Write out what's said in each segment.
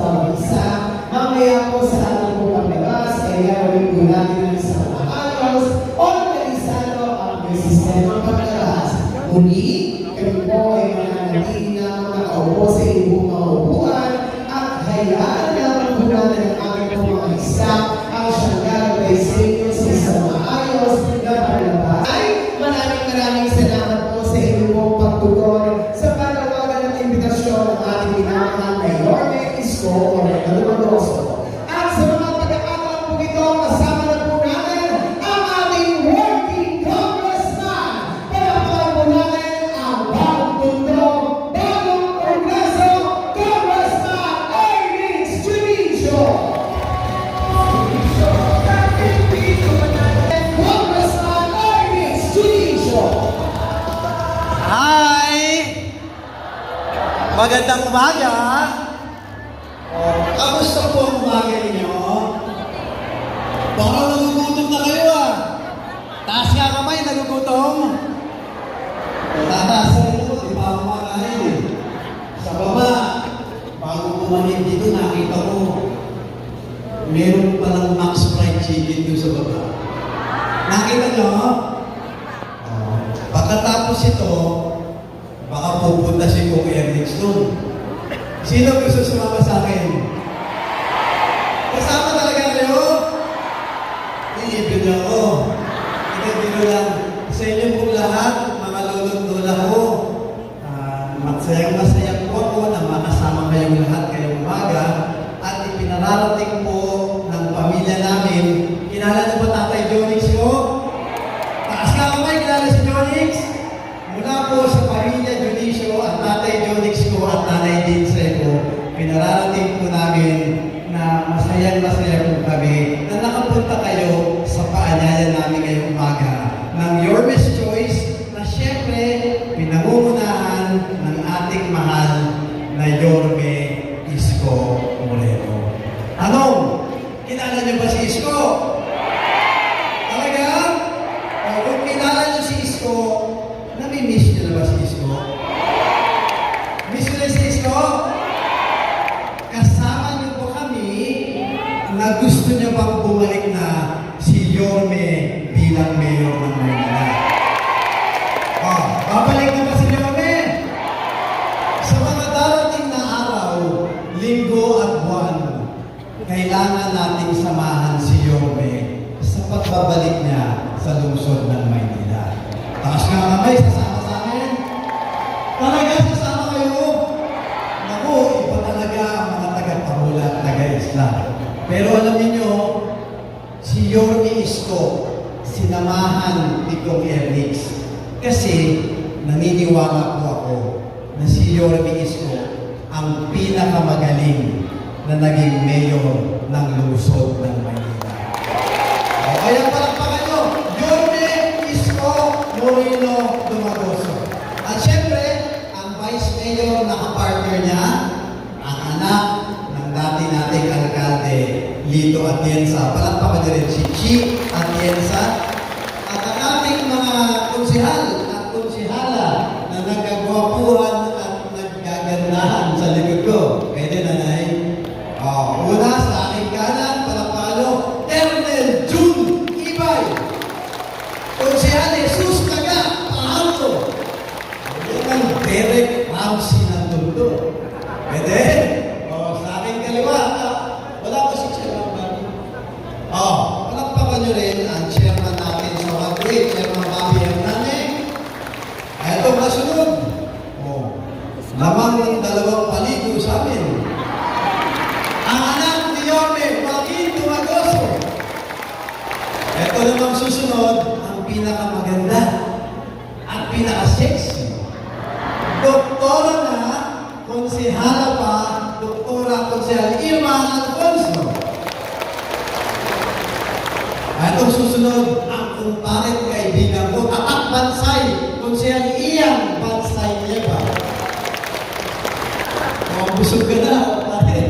bawat isa. Mamaya po sa ating po paglagas, ay gagawin po natin ng isang maayos, organisado ang may sistema paglagas. Muli, kami po ay mananatili na makaupo sa inyong mga upuan at hayaan naman po natin ang aming po mga staff ang siyang gagawin sa inyo sa isang maayos na paglabas. Maraming salamat po sa inyong pong pagtugon sa panawagan at imbitasyon ng ating pinamahal na Yorme Isko Moreno Lumagoso. At sa mga pagkakataon po ito, kasama na po natin ang ating working congressman. Palapakan po natin ang bagong mundo, bagong Kongreso, Congressman Ernest Junicio. Congressman Ernest Junicio. Hi! Magandang umaga! Kamusta po ang umaga ninyo? Baka nagugutom na kayo Taas nga kamay, nagugutom. Tataas na ito, di pa ako makain Sa baba, bago kumanin dito, nakita ko meron palang Max Fried Chicken doon sa baba. Nakita nyo? Pagkatapos ito, baka pupunta si Kuya Ernest doon. Sino gusto sumama sa akin? Kasama talaga kayo? Iibig niyo ako. Hindi lang. Sa inyo pong lahat, mga lolo't lola ko, masayang-masayang po ako na makasama kayong lahat ngayong umaga at ipinararating po ng pamilya namin. Kilala niyo ba Tatay Jonix ko? Taas ka kamay, kilala si Jonix? Mula po sa pamilya Junicio at Tatay Jonix ko at Nanay Dinsay ko, pinararating po namin na masayang-masaya po kami na nakapunta kayo sa paanyaya namin ngayong umaga ng Yorme's Choice na siyempre pinangungunahan ng ating mahal na Yorme Isko Moreno. Anong? Kilala niyo ba si Isko? Talaga? O kung kilala niyo si Isko, nami-miss niyo na ba si Isko? Miss niyo na si Isko? Kasama niyo po kami na gusto niyo bang bumalik na si Yorme bilang mayor ng Maynila. Babalik na ba si Yorme? Sa mga darating na araw, linggo at buwan, kailangan nating samahan si Yorme sa pagbabalik niya sa lungsod ng Maynila. Taas nga kamay, sasama sa akin. Talaga, sasama kayo. Naku, iba talaga ang mga taga-Pahula at taga-Isla. Pero alam niyo, si Yorme Isko, sinamahan ni Kong Ernix. Kasi naniniwala po ako na si Yorme Isko ang pinakamagaling na naging mayor ng lungsod ng Maynila. Kaya palakpakan nyo, Yorme Isko Moreno Lumagoso. At syempre, ang vice mayor na kapartner niya, ang anak ng dati nating alkalde, Lito Atienza. Palakpakan nyo rin si Chi Atienza. At ang ating mga konsehal at konsehala na nagkagwapuhan at naggagandahan sa likod ko. Pwede, nanay? Una sa aking kanan, palapalo, Ernel June Ibay. Konsehal Jesus Taga, Pahanto. Yan ang Derek Ramsey ng Tundo. Pwede? Sa aking kaliwa, wala ko si Chairman Bobby. Palakpakan nyo rin ang chairman natin sa Wadway, Chairman Bobby Hernandez. Itong nasunod. Lamang ng dalawang paligo sa amin. Ang anak ni Yorme, Joaquin Lumagoso. Ito namang susunod, ang pinakamaganda at pinaka-sexy. Doktora na, konsehala pa, Doktora Konsehal Irma Alfonso. Itong susunod, ang kumparet kaibigan ko, Tatak Bansay, Konsehal Ian Bansay Leva. Busog ka na, pare.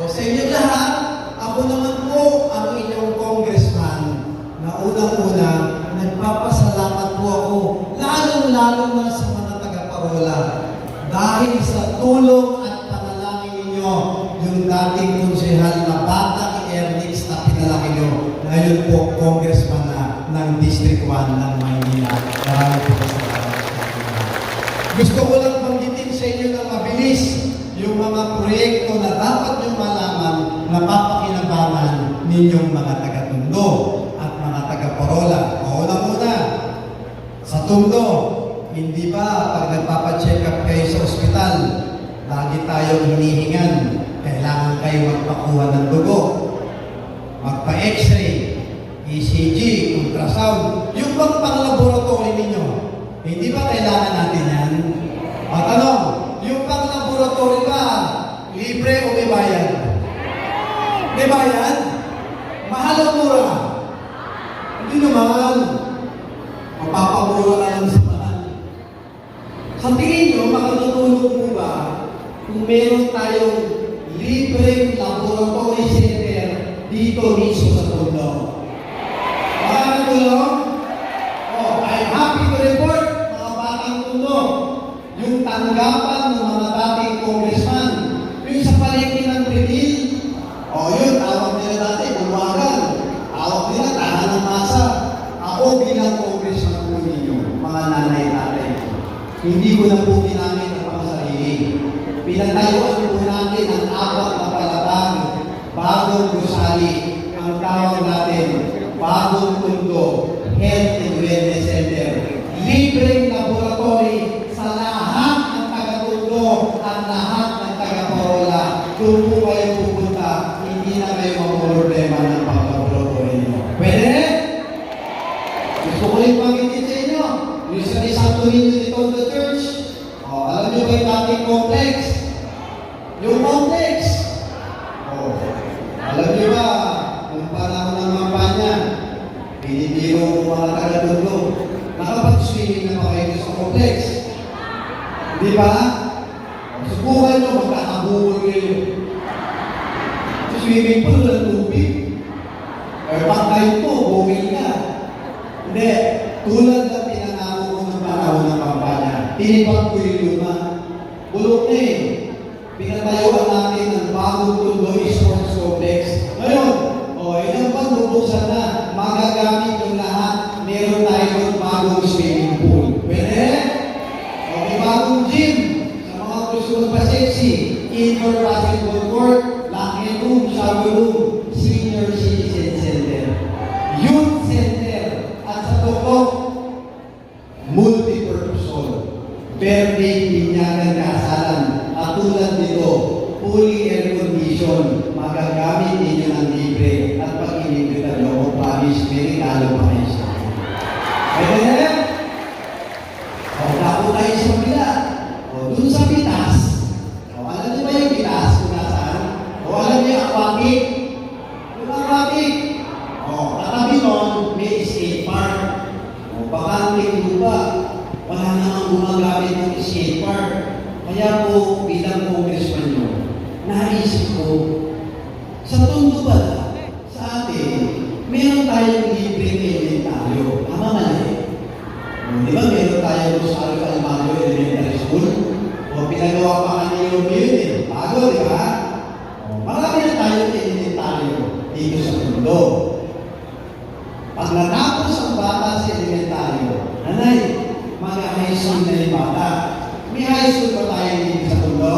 Sa inyo lahat, ako naman po ang inyong congressman na unang-una, nagpapasalamat po ako, lalong-lalo na sa mga taga-Parola. Dahil sa tulong at panalangin ninyo, yung dating konsehal na bata ni Ernix na pinalaki nyo, ngayon po congressman na ng District 1 ng Maynila. Maraming po salamat. Gusto ko lang banggitin sa inyo na mabilis yung mga proyekto na dapat yung malaman na papakinabangan ninyong mga taga-Tondo at mga taga-Parola. Una, sa Tondo, hindi ba pag nagpapacheck up kayo sa ospital, lagi tayong hinihingan, kailangan kayo magpakuha ng dugo, magpa-x-ray, ECG, ultrasound, yung bang pang-laboratory ninyo, hindi ba kailangan natin yan? At ano, yung pang-laboratory ba, libre o may bayad? May bayad? Mahal o mura? Hindi naman. Mapapamura na lang sa mahal. Sa tingin nyo, makatutulog mo ba kung meron tayong libreng laboratory center dito mismo sa Tondo? Makakatulong? Oh, I'm happy to report, mga batang Tondo, yung tanggapan ng mga dating congressman, yung sa palengke ng Bridil, yun, tawag nila dati, bumagal. Tawag nila, tahan ng masa. Ako bilang congressman po ninyo, mga nanay-tatay, hindi ko na po ginamit ang pangsarili. Pinatayuan po natin ang apat na palatang, bagong gusali, ang tawag natin, bagong Tondo, Health and Wellness Center. Libreng laboratory sa lahat ng taga-Tondo at lahat ng taga-Parola. Doon po kayo pupunta, hindi na kayo mamproblema ng pag-laboratory nyo. Pwede? Gusto ko rin panggitin sa inyo. Yung sa Santo Niño ni Tondo Church, alam nyo ba yung dating complex? Yung complex. Alam nyo ba, kung panahon ng kampanya, binibiro ko mga taga-Tondo, nakapag-swimming na ba kayo sa complex? Di ba? Subukan nyo, magkakabuhol kayo. Sa swimming pool, walang tubig. Pag kayo po, bukil ka. Hindi, tulad ng pinangako ko ng panahon ng kampanya, tinipag ko yung luma. Bulok na eh. Pinatayuan natin ang bagong Tondo Sports Complex. Ngayon, ilang pang bubuksan na, magagamit yung lahat, meron tayo bagong swimming pool. Pwede? May bagong gym. Sa mga gusto magpa-sexy, indoor basketball court, locker room, shower room, senior citizen center, youth center, at sa tukok, multi-purpose hall, birthday, binyagan, kasalan, at tulad nito, fully air condition, magagamit ninyo ng libre, at pag inibitan nyo, kung promise, may regalo pa kayo sa akin. Pwede? Dapo tayo sa kabila. Dun sa Pitas, alam niyo ba yung Pitas kung nasaan? Alam niyo yung aquatic? Yung aquatic. Katabi nun, may skate park. Bakanting lupa. Wala namang gumagamit ng skate park. Kaya po, bilang congressman nyo, naisip ko, sa Tondo ba, sa atin, meron tayong libreng elementaryo. Tama mali. Di ba meron tayo Rosario Calmario Elementary School? Pinagawa pa kanina yung yun eh. Bago, di ba? Marami na tayong elementaryo dito sa Tondo. Pag natapos ang bata sa elementaryo, nanay, mag-high school na yung bata. May high school pa tayo dito sa Tondo?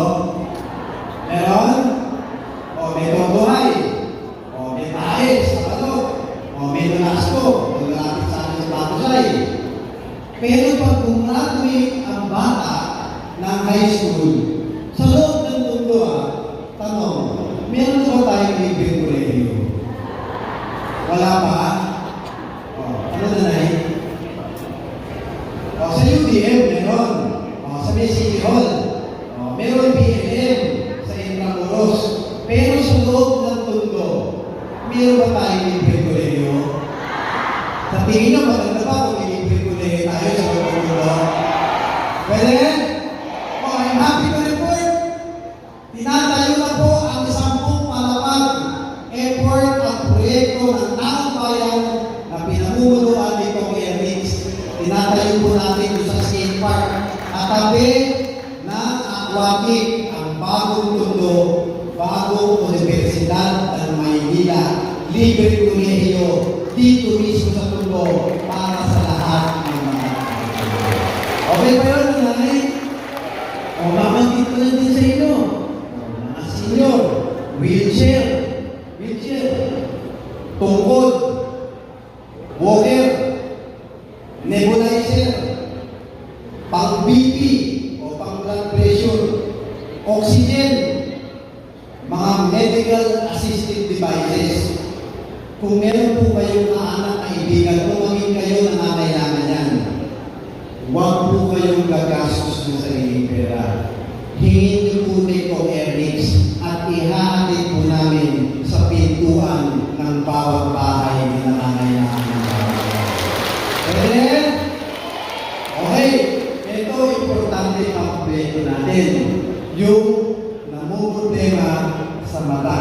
Meron? May Tondo High. May Taes, sa Palog. May Nolasco. Malapit sa akin sa Batusay. Pero pag graduate ang bata ng high school, sa loob ng Tondo, tanong, meron ba tayong libreng kolehiyo? Wala pa? Ano na na sa UDM, meron. Sa City Hall, meron BLM sa Intramuros. Pero sa loob ng Tondo, meron ba tayong libreng kolehiyo? Sa tingin nyo, maganda ba kung libreng kolehiyo tayo sa Tondo? Pwede? I'm happy to report. Tinatayo na po ang 10 palapag effort at proyekto ng taong bayan na pinamumunuan nito kay Ernix. Tinatayo po natin sa skate park at tabi ng aquatic ang bagong Tondo, bagong senior, wheelchair, tungkod, walker, nebulizer, pang BP o pang blood pressure, oxygen, mga medical assistive devices. Kung meron po kayong anak kaibigan, kung maging kayo nangangailangan yan, huwag po kayong gagastos ng sariling pera. Hingin niyo po nito Airlix at ihahatid po namin sa pintuan ng bawat bahay na nangangailangan ng bahay. Pwede? Okay, ito importante ang kompleto natin. Yung namumroblema sa mata,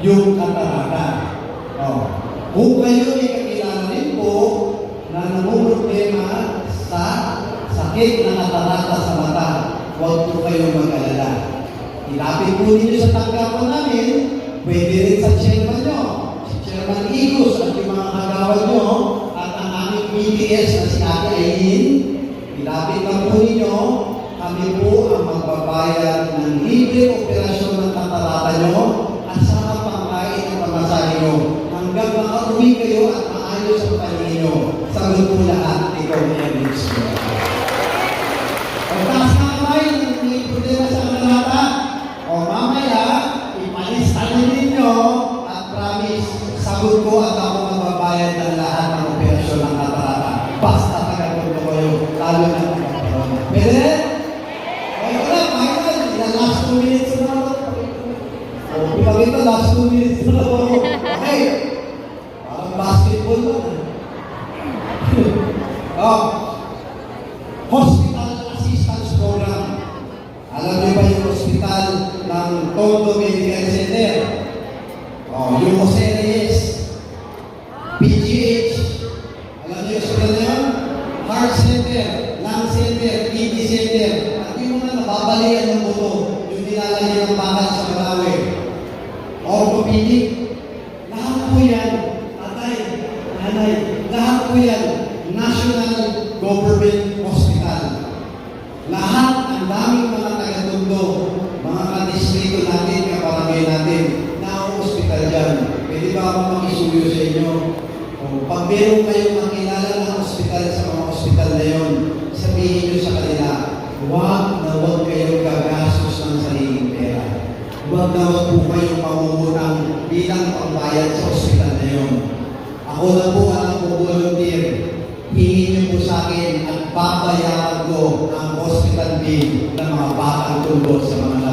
yung katarata. Oh. Kung kayo ay kakilala rin po na namumroblema sa sakit ng katarata sa mata, huwag po kayong mag-alala. Ilapit po ninyo sa tanggapan namin, pwede rin sa chairman nyo, si Chairman Igos at yung mga kagawad nyo, at ang aming BTS na si Ate Aileen. Ilapit lang po ninyo, kami po ang magbabayad ng libre operasyon ng katarata nyo at sa pangkain at pamasahe nyo hanggang makauwi kayo at maayos ang paningin nyo. Sagot po lahat, ikaw ni Airlix. Pagkas kamay, may problema sa katarata, o mamaya, ipalista ninyo at promise, sagot ko at ako magbabayad ng lahat ng operasyon ng katarata. Basta tagapunto kayo, lalo na ng katarata. Pwede? Okay, wala, final. Ilang last 2 minutes na ako. O, ipagkita, last 2 minutes na ako. Okay. Parang basketball lang. Oh. Hospital Assistance Program. Alam niyo ba yung hospital ng Tondo Medical Center? Oh, yung OCRS, PGH. Alam niyo yung hospital na yun? Heart Center, Lung Center, Kidney Center. At yung mga nababalian ng buto, yung nilalagyan ng bakal sa Malawi. Orthopedic. Lahat po yan, tatay, nanay, lahat po yan, National Government Hospital. Lahat ang daming mga taga-Tondo, mga kadistrito natin, kaparangay natin, na ang hospital dyan. Pwede ba ako makisuyo sa inyo? O, pag meron kayong makilala ng hospital sa mga hospital na yun, sabihin nyo sa kanila, huwag kayong gagastos ng sariling pera. Huwag po kayong pangungutang bilang pambayad sa hospital na yun. Ako na po ang volunteer. Hingin niyo po sa akin at babayaran ko ang hospital bill ng mga batang Tondo sa mga